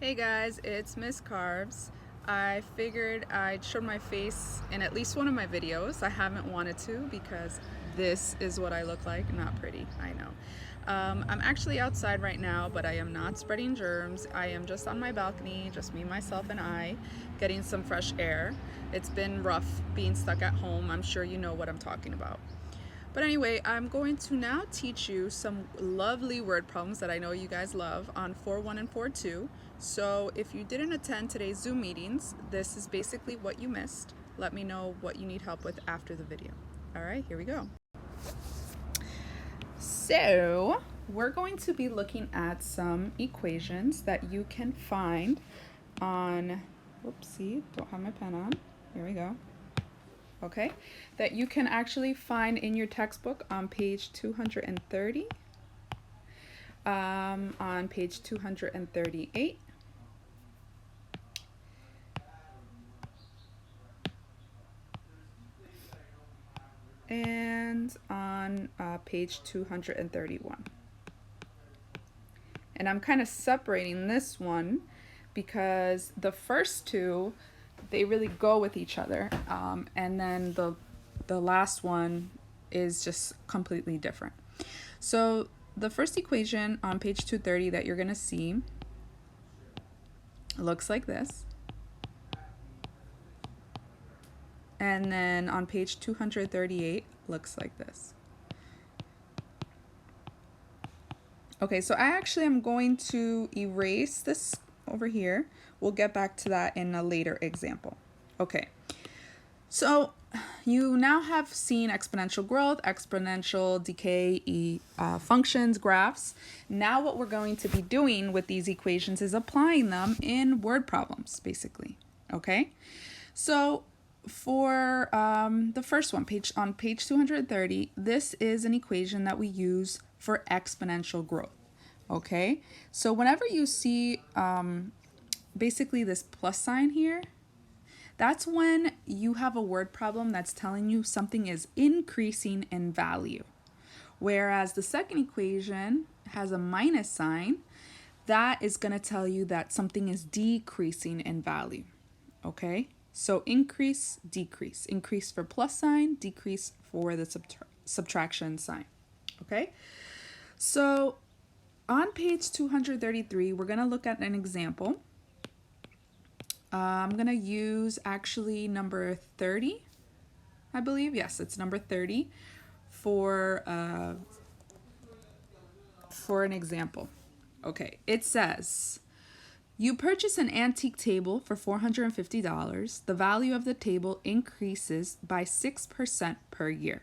Hey guys, it's Miss Carbs. I figured I'd show my face in at least one of my videos. I haven't wanted to because this is what I look like. Not pretty, I know. I'm actually outside right now, but I am not spreading germs. I am just on my balcony, just me, myself, and I, getting some fresh air. It's been rough being stuck at home. I'm sure you know what I'm talking about. But anyway, I'm going to now teach you some lovely word problems that I know you guys love on 4.1 and 4.2. So if you didn't attend today's Zoom meetings, this is basically what you missed. Let me know what you need help with after the video. All right, here we go. So we're going to be looking at some equations that you can find on, whoopsie, don't have my pen on. Here we go. Okay, that you can actually find in your textbook on page 230, on page 238, and on page 231. And I'm kind of separating this one because the first two, they really go with each other, and then the last one is just completely different. So the first equation on page 230 that you're going to see looks like this. And then on page 238 looks like this. Okay, so I actually am going to erase this over here. We'll get back to that in a later example. Okay, so you now have seen exponential growth, exponential decay, functions, graphs. Now what we're going to be doing with these equations is applying them in word problems, basically. Okay, so for the first one, on page 230, this is an equation that we use for exponential growth. Okay, so whenever you see basically this plus sign here, that's when you have a word problem that's telling you something is increasing in value. Whereas the second equation has a minus sign, that is going to tell you that something is decreasing in value. Okay, so increase, decrease. Increase for plus sign, decrease for the subtraction sign. Okay, so on page 233, we're going to look at an example. I'm going to use actually number 30, I believe. Yes, it's number 30 for an example. Okay, it says, you purchase an antique table for $450. The value of the table increases by 6% per year.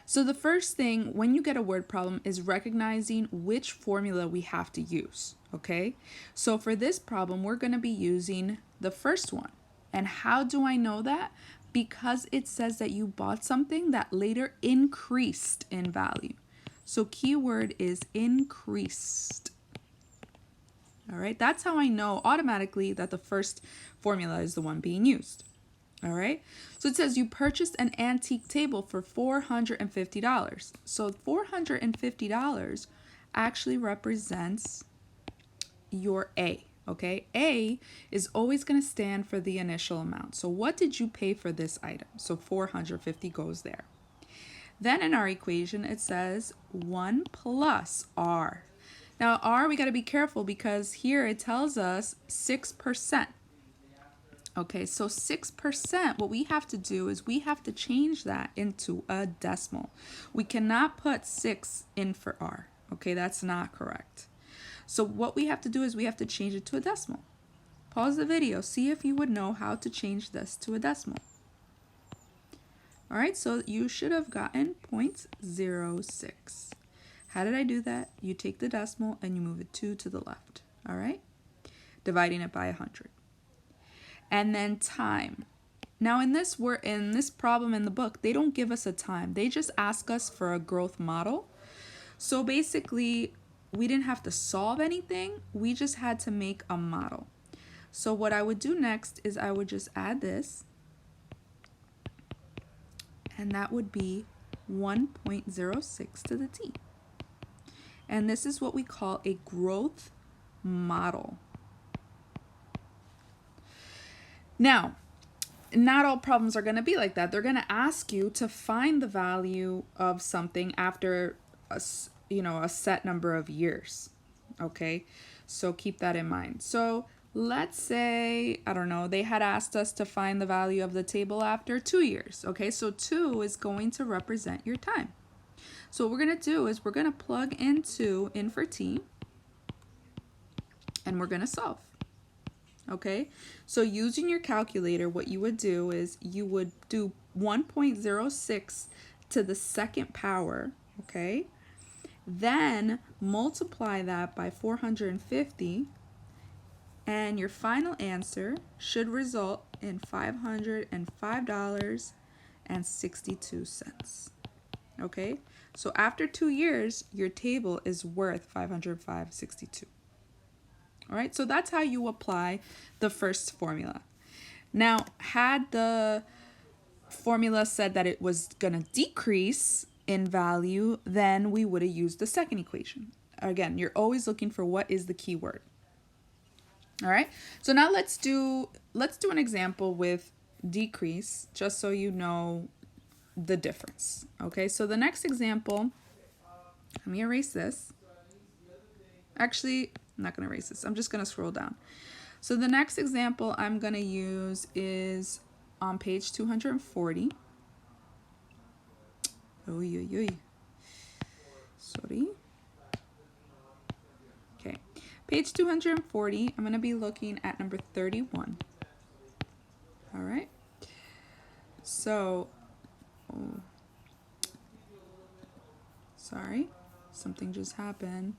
So the first thing when you get a word problem is recognizing which formula we have to use, okay? So for this problem, we're going to be using the first one. And how do I know that? Because it says that you bought something that later increased in value. So keyword is increased. All right, that's how I know automatically that the first formula is the one being used. All right, so it says you purchased an antique table for $450. So $450 actually represents your A, okay? A is always going to stand for the initial amount. So what did you pay for this item? So 450 goes there. Then in our equation, it says 1 plus R. Now R, we got to be careful because here it tells us 6%. Okay, so 6%, what we have to do is we have to change that into a decimal. We cannot put 6 in for R. Okay, that's not correct. So what we have to do is we have to change it to a decimal. Pause the video, see if you would know how to change this to a decimal. All right, so you should have gotten 0.06. How did I do that? You take the decimal and you move a 2 to the left. All right, dividing it by 100. And then time. Now in this problem in the book, they don't give us a time. They just ask us for a growth model. So basically, we didn't have to solve anything. We just had to make a model. So what I would do next is I would just add this. And that would be 1.06 to the t. And this is what we call a growth model. Now, not all problems are going to be like that. They're going to ask you to find the value of something after a set number of years. Okay, so keep that in mind. So let's say, I don't know, they had asked us to find the value of the table after 2 years. Okay, so 2 is going to represent your time. So what we're going to do is we're going to plug in 2 in for t, and we're going to solve. Okay, so using your calculator, what you would do is you would do 1.06 to the second power, okay? Then multiply that by 450, and your final answer should result in $505.62. Okay, so after 2 years, your table is worth $505.62. All right, so that's how you apply the first formula. Now, had the formula said that it was going to decrease in value, then we would have used the second equation. Again, you're always looking for what is the key word. All right, so now let's do an example with decrease, just so you know the difference. Okay, so the next example, let me erase this. Actually, I'm not going to erase this. I'm just going to scroll down. So the next example I'm going to use is on page 240. Sorry. Okay. Page 240, I'm going to be looking at number 31. All right. So, sorry. Something just happened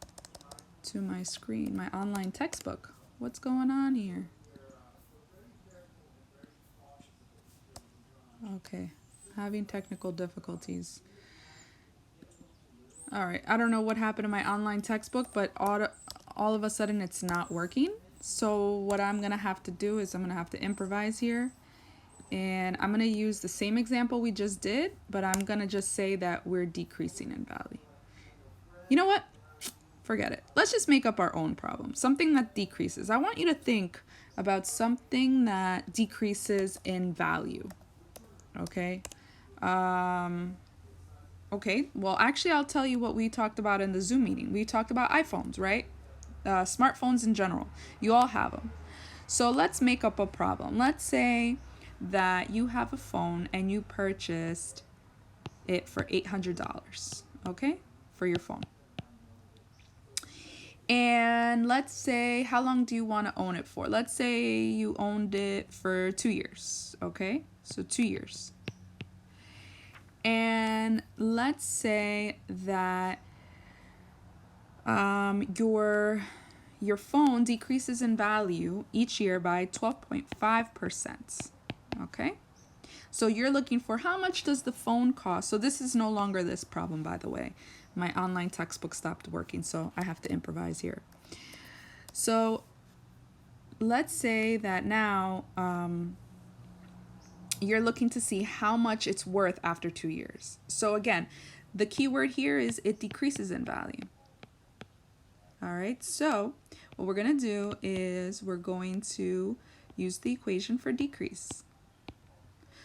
to my screen, my online textbook. What's going on here? Okay, having technical difficulties. All right, I don't know what happened to my online textbook, but all of a sudden it's not working. So what I'm gonna have to do is I'm gonna have to improvise here, and I'm gonna use the same example we just did, but I'm gonna just say that we're decreasing in value. You know what? Forget it. Let's just make up our own problem. Something that decreases. I want you to think about something that decreases in value. Okay. Okay. Well, actually, I'll tell you what we talked about in the Zoom meeting. We talked about iPhones, right? Smartphones in general. You all have them. So let's make up a problem. Let's say that you have a phone and you purchased it for $800. Okay, for your phone. And let's say, how long do you want to own it for? Let's say you owned it for 2 years, okay? So 2 years. And let's say that your phone decreases in value each year by 12.5%, okay? So you're looking for how much does the phone cost? So this is no longer this problem, by the way. My online textbook stopped working, so I have to improvise here. So let's say that now you're looking to see how much it's worth after 2 years. So again, the key word here is it decreases in value. All right, so what we're going to do is we're going to use the equation for decrease.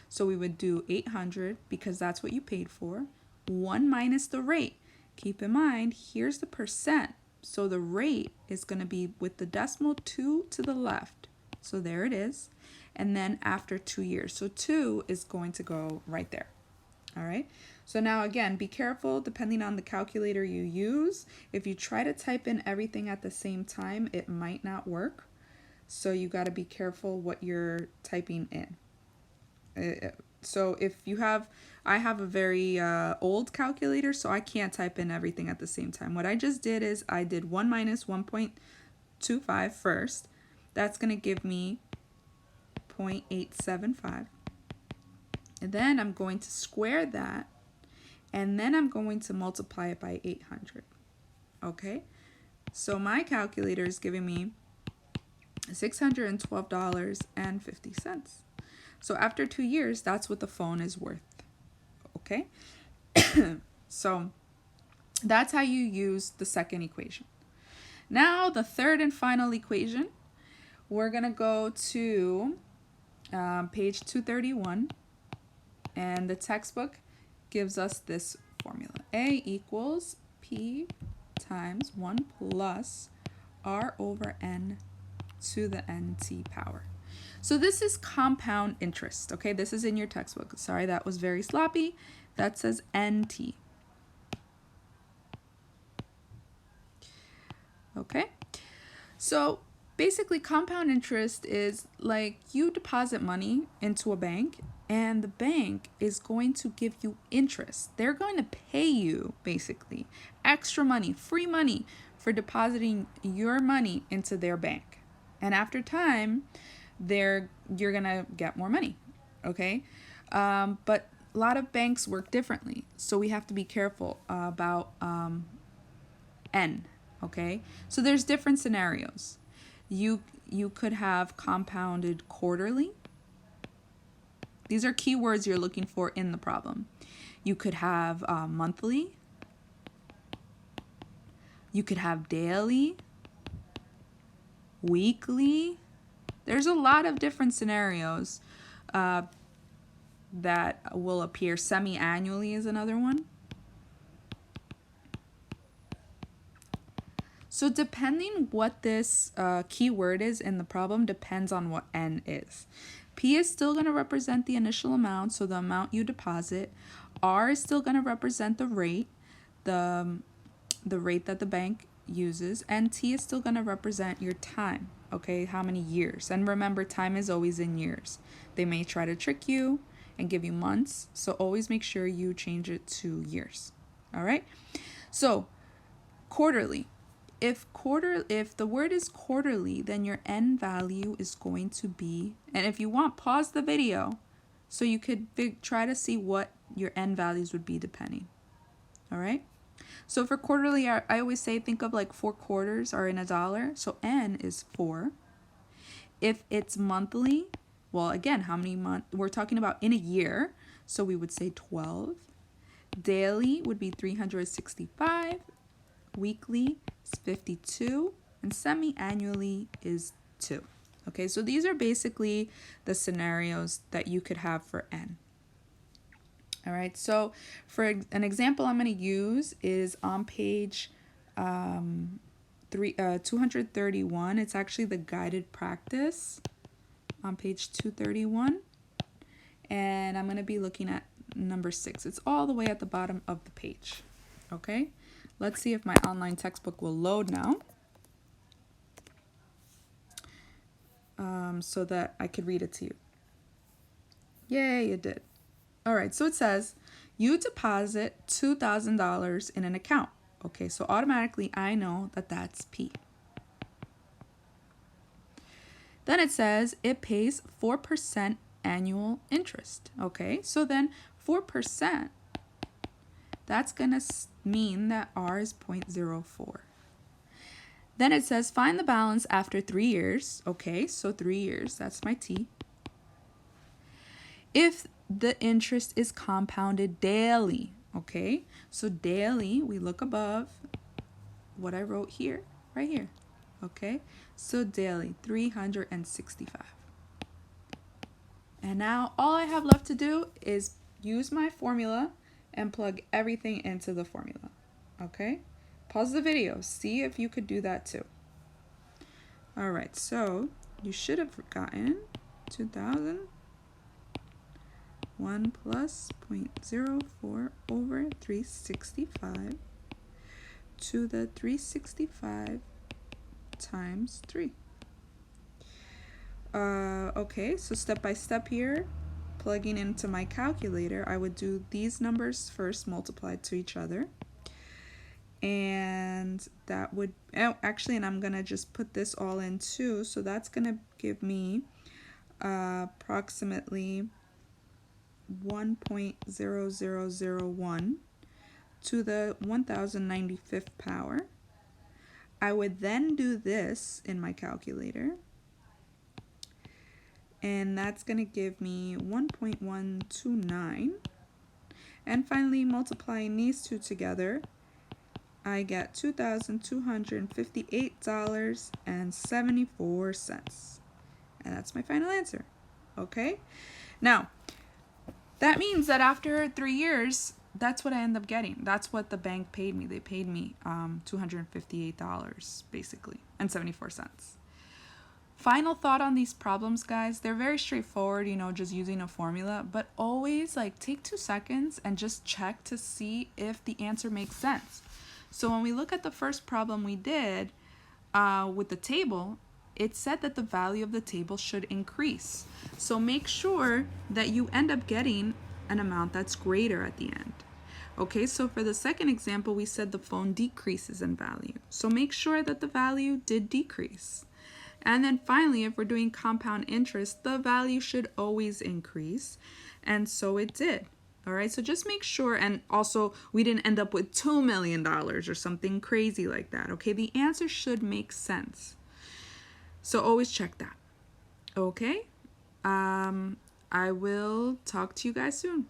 So we would do 800 because that's what you paid for. 1 minus the rate. Keep in mind, here's the percent. So the rate is going to be with the decimal 2 to the left. So there it is. And then after 2 years. So 2 is going to go right there. All right. So now again, be careful depending on the calculator you use. If you try to type in everything at the same time, it might not work. So you got to be careful what you're typing in. So if you have, I have a very old calculator, so I can't type in everything at the same time. What I just did is I did 1 minus 1.25 first. That's going to give me 0.875. And then I'm going to square that, and then I'm going to multiply it by 800. Okay? So my calculator is giving me $612.50. So after 2 years, that's what the phone is worth. Okay? So that's how you use the second equation. Now the third and final equation, we're going to go to page 231, and the textbook gives us this formula. A equals P times 1 plus R over N to the NT power. So this is compound interest, okay? This is in your textbook. Sorry, that was very sloppy. That says NT. Okay? So basically, compound interest is like you deposit money into a bank and the bank is going to give you interest. They're going to pay you basically extra money, free money for depositing your money into their bank. And after time, you're going to get more money, okay? But a lot of banks work differently. So we have to be careful about N, okay? So there's different scenarios. You could have compounded quarterly. These are keywords you're looking for in the problem. You could have monthly. You could have daily, weekly. There's a lot of different scenarios that will appear. Semi-annually is another one. So depending what this keyword is in the problem depends on what N is. P is still going to represent the initial amount, so the amount you deposit. R is still going to represent the rate, the rate that the bank uses. And T is still going to represent your time, okay, how many years. And remember, time is always in years. They may try to trick you and give you months, so always make sure you change it to years. All right? So quarterly. If the word is quarterly, then your N value is going to be, and if you want, pause the video so you could try to see what your N values would be depending. All right? So for quarterly, I always say think of like 4 quarters are in $1. So N is 4. If it's monthly, well, again, how many months? We're talking about in a year. So we would say 12. Daily would be 365. Weekly is 52. And semi-annually is 2. Okay, so these are basically the scenarios that you could have for N. All right, so for an example I'm going to use is on page 231. It's actually the guided practice on page 231. And I'm going to be looking at number 6. It's all the way at the bottom of the page. Okay, let's see if my online textbook will load now. So that I could read it to you. Yay, it did. All right, so it says you deposit $2,000 in an account. Okay, so automatically I know that that's P. Then it says it pays 4% annual interest. Okay, so then 4%, that's going to mean that R is 0.04. Then it says find the balance after 3 years. Okay, so 3 years, that's my T. If the interest is compounded daily, okay? So daily, we look above what I wrote here, right here, okay? So daily, 365. And now all I have left to do is use my formula and plug everything into the formula, okay? Pause the video, see if you could do that too. All right, so you should have gotten 2,000. 1 plus 0.04 over 365 to the 365 times 3. Okay, so step by step here, plugging into my calculator, I would do these numbers first multiplied to each other. And that would, actually, and I'm going to just put this all in too. So that's going to give me approximately 1.0001 to the 1095th power. I would then do this in my calculator, and that's going to give me 1.129. And finally, multiplying these two together, I get $2,258.74. And that's my final answer. Okay? Now, that means that after 3 years, that's what I end up getting. That's what the bank paid me. They paid me $258 basically and 74 cents. Final thought on these problems, guys. They're very straightforward, just using a formula, but always take 2 seconds and just check to see if the answer makes sense. So when we look at the first problem we did with the table, it said that the value of the table should increase. So make sure that you end up getting an amount that's greater at the end. Okay, so for the second example, we said the phone decreases in value. So make sure that the value did decrease. And then finally, if we're doing compound interest, the value should always increase. And so it did. All right, so just make sure, and also we didn't end up with $2 million or something crazy like that. Okay, the answer should make sense. So always check that. Okay, I will talk to you guys soon.